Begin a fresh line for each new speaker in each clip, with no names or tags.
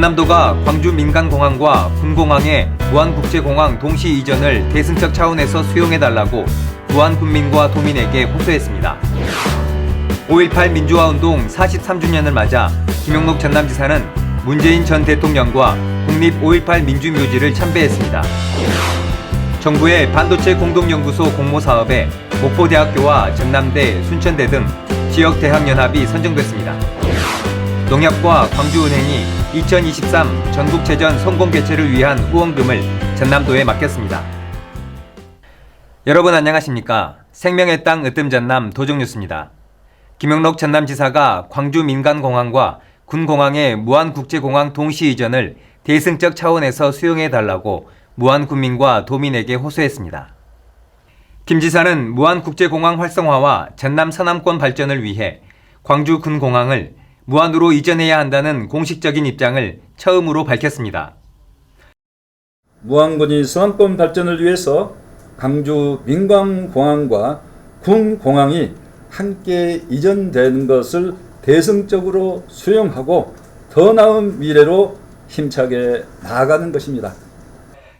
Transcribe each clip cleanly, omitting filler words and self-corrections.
전남도가 광주 민간공항과 군공항의 무안국제공항 동시 이전을 대승적 차원에서 수용해달라고 무안군민과 도민에게 호소했습니다. 5.18 민주화운동 43주년을 맞아 김영록 전남지사는 문재인 전 대통령과 국립 5.18 민주묘지를 참배했습니다. 정부의 반도체 공동연구소 공모사업에 목포대학교와 전남대, 순천대 등 지역대학연합이 선정됐습니다. 농협과 광주은행이 2023 전국체전 성공 개최를 위한 후원금을 전남도에 맡겼습니다. 여러분 안녕하십니까? 생명의 땅 으뜸 전남 도정뉴스입니다. 김영록 전남지사가 광주 민간공항과 군공항의 무안국제공항 동시 이전을 대승적 차원에서 수용해달라고 무안군민과 도민에게 호소했습니다. 김 지사는 무안국제공항 활성화와 전남 서남권 발전을 위해 광주 군공항을 무안으로 이전해야 한다는 공식적인 입장을 처음으로 밝혔습니다.
무안군이 서남권 발전을 위해서 광주 민간공항과 군공항이 함께 이전되는 것을 대승적으로 수용하고 더 나은 미래로 힘차게 나아가는 것입니다.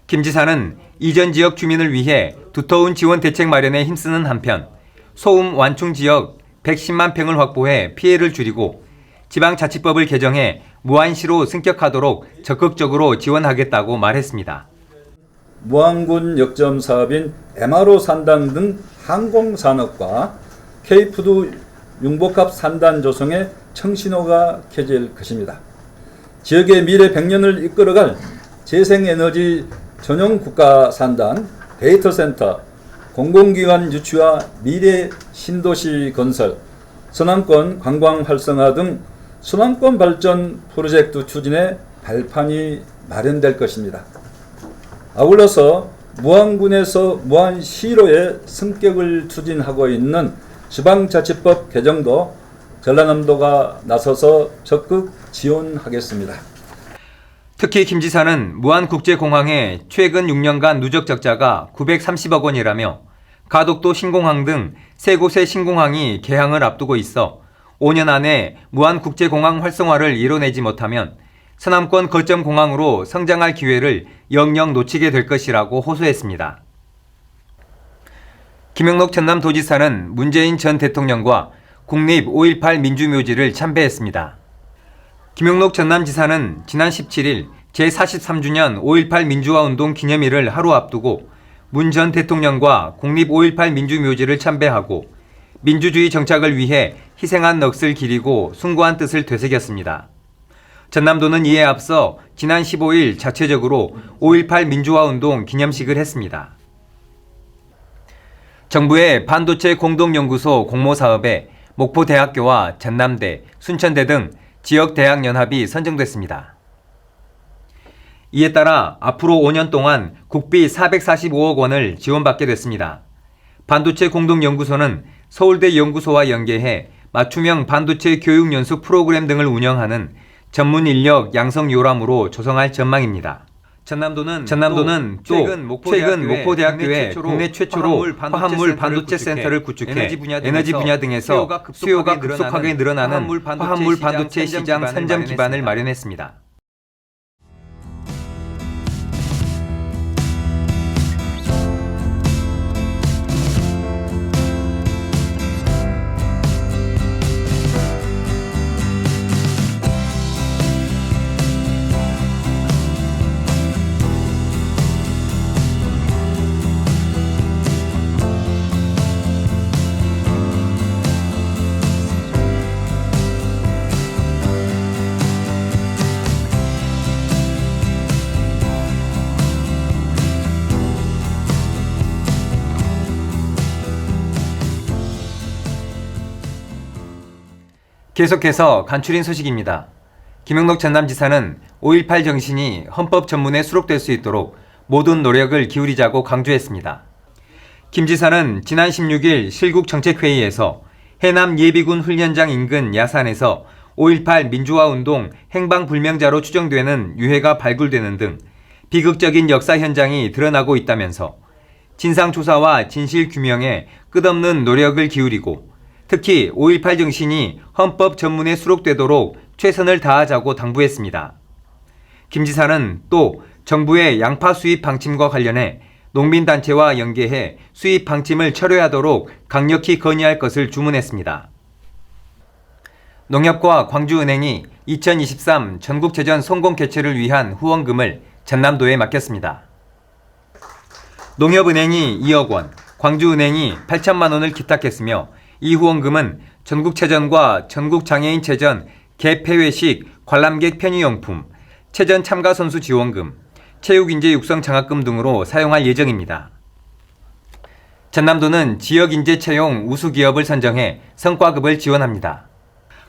김 지사는 이전 지역 주민을 위해 두터운 지원 대책 마련에 힘쓰는 한편 소음 완충 지역 110만 평을 확보해 피해를 줄이고 지방자치법을 개정해 무안시로 승격하도록 적극적으로 지원하겠다고 말했습니다.
무안군 역점 사업인 MRO 산단 등 항공산업과 K푸드 융복합 산단 조성에 청신호가 켜질 것입니다. 지역의 미래 100년을 이끌어갈 재생에너지 전용 국가 산단, 데이터센터, 공공기관 유치와 미래 신도시 건설, 서남권 관광 활성화 등 서남권 발전 프로젝트 추진에 발판이 마련될 것입니다. 아울러서 무안군에서 무안시로의 승격을 추진하고 있는 지방자치법 개정도 전라남도가 나서서 적극 지원하겠습니다.
특히 김 지사는 무안국제공항의 최근 6년간 누적 적자가 930억 원이라며 가덕도 신공항 등 세 곳의 신공항이 개항을 앞두고 있어 5년 안에 무안국제공항 활성화를 이뤄내지 못하면 서남권 거점 공항으로 성장할 기회를 영영 놓치게 될 것이라고 호소했습니다. 김영록 전남도지사는 문재인 전 대통령과 국립 5.18 민주묘지를 참배했습니다. 김영록 전남지사는 지난 17일 제43주년 5.18 민주화운동 기념일을 하루 앞두고 문 전 대통령과 국립 5.18 민주묘지를 참배하고 민주주의 정착을 위해 희생한 넋을 기리고 숭고한 뜻을 되새겼습니다. 전남도는 이에 앞서 지난 15일 자체적으로 5.18 민주화운동 기념식을 했습니다. 정부의 반도체 공동연구소 공모사업에 목포대학교와 전남대, 순천대 등 지역대학연합이 선정됐습니다. 이에 따라 앞으로 5년 동안 국비 445억 원을 지원받게 됐습니다. 반도체 공동연구소는 서울대 연구소와 연계해 맞춤형 반도체 교육 연수 프로그램 등을 운영하는 전문 인력 양성 요람으로 조성할 전망입니다. 전남도는 또 최근 목포대학교에 국내 최초로 화합물 반도체 센터를 구축해 에너지 분야 등에서 수요가 급속하게 늘어나는 화합물 반도체 시장 선점 기반을 마련했습니다. 계속해서 간추린 소식입니다. 김영록 전남지사는 5.18 정신이 헌법 전문에 수록될 수 있도록 모든 노력을 기울이자고 강조했습니다. 김 지사는 지난 16일 실국정책회의에서 해남 예비군 훈련장 인근 야산에서 5.18 민주화운동 행방불명자로 추정되는 유해가 발굴되는 등 비극적인 역사 현장이 드러나고 있다면서 진상조사와 진실규명에 끝없는 노력을 기울이고 특히 5.18 정신이 헌법 전문에 수록되도록 최선을 다하자고 당부했습니다. 김 지사는 또 정부의 양파 수입 방침과 관련해 농민단체와 연계해 수입 방침을 철회하도록 강력히 건의할 것을 주문했습니다. 농협과 광주은행이 2023 전국체전 성공 개최를 위한 후원금을 전남도에 맡겼습니다. 농협은행이 2억 원, 광주은행이 8천만 원을 기탁했으며 이 후원금은 전국체전과 전국장애인체전 개폐회식 관람객 편의용품, 체전 참가 선수 지원금, 체육인재 육성 장학금 등으로 사용할 예정입니다. 전남도는 지역인재 채용 우수기업을 선정해 성과급을 지원합니다.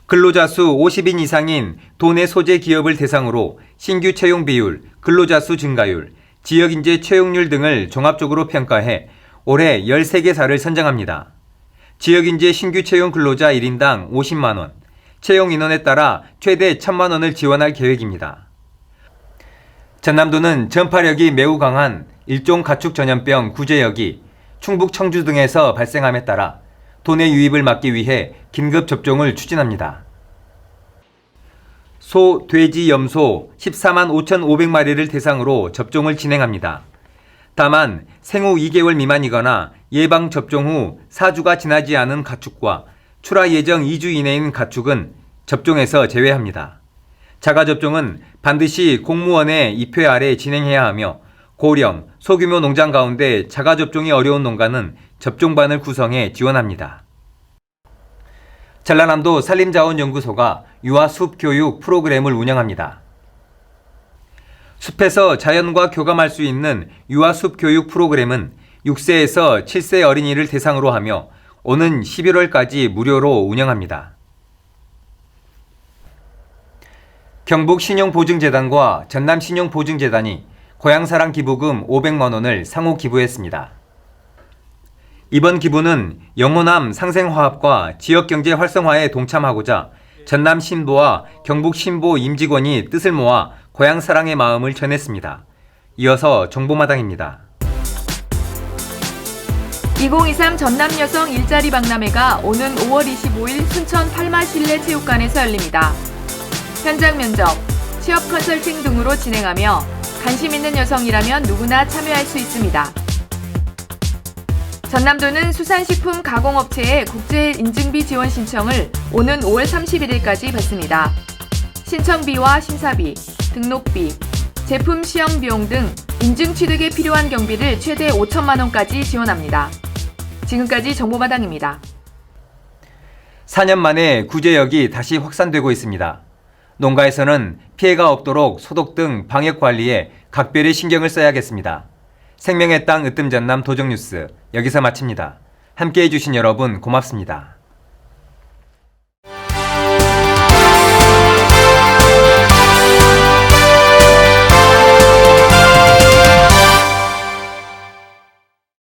근로자 수 50인 이상인 도내 소재 기업을 대상으로 신규 채용 비율, 근로자 수 증가율, 지역인재 채용률 등을 종합적으로 평가해 올해 13개사를 선정합니다. 지역인재 신규 채용 근로자 1인당 50만 원, 채용 인원에 따라 최대 1,000만 원을 지원할 계획입니다. 전남도는 전파력이 매우 강한 일종 가축 전염병 구제역이 충북 청주 등에서 발생함에 따라 도내 유입을 막기 위해 긴급 접종을 추진합니다. 소, 돼지, 염소 14만 5,500마리를 대상으로 접종을 진행합니다. 다만 생후 2개월 미만이거나 예방접종 후 4주가 지나지 않은 가축과 출하 예정 2주 이내인 가축은 접종에서 제외합니다. 자가접종은 반드시 공무원의 입회 아래 진행해야 하며 고령, 소규모 농장 가운데 자가접종이 어려운 농가는 접종반을 구성해 지원합니다. 전라남도 산림자원연구소가 유아숲 교육 프로그램을 운영합니다. 숲에서 자연과 교감할 수 있는 유아숲 교육 프로그램은 6세에서 7세 어린이를 대상으로 하며 오는 11월까지 무료로 운영합니다. 경북신용보증재단과 전남신용보증재단이 고향사랑 기부금 500만 원을 상호 기부했습니다. 이번 기부는 영호남 상생화합과 지역경제 활성화에 동참하고자 전남신보와 경북신보 임직원이 뜻을 모아 고향사랑의 마음을 전했습니다. 이어서 정보마당입니다.
2023 전남여성 일자리 박람회가 오는 5월 25일 순천 팔마실내체육관에서 열립니다. 현장 면접, 취업 컨설팅 등으로 진행하며 관심 있는 여성이라면 누구나 참여할 수 있습니다. 전남도는 수산식품 가공업체의 국제인증비 지원 신청을 오는 5월 31일까지 받습니다. 신청비와 심사비, 등록비, 제품 시험 비용 등 인증 취득에 필요한 경비를 최대 5천만 원까지 지원합니다. 지금까지 정보마당입니다.
4년 만에 구제역이 다시 확산되고 있습니다. 농가에서는 피해가 없도록 소독 등 방역 관리에 각별히 신경을 써야겠습니다. 생명의 땅 으뜸전남 도정뉴스 여기서 마칩니다. 함께해 주신 여러분 고맙습니다.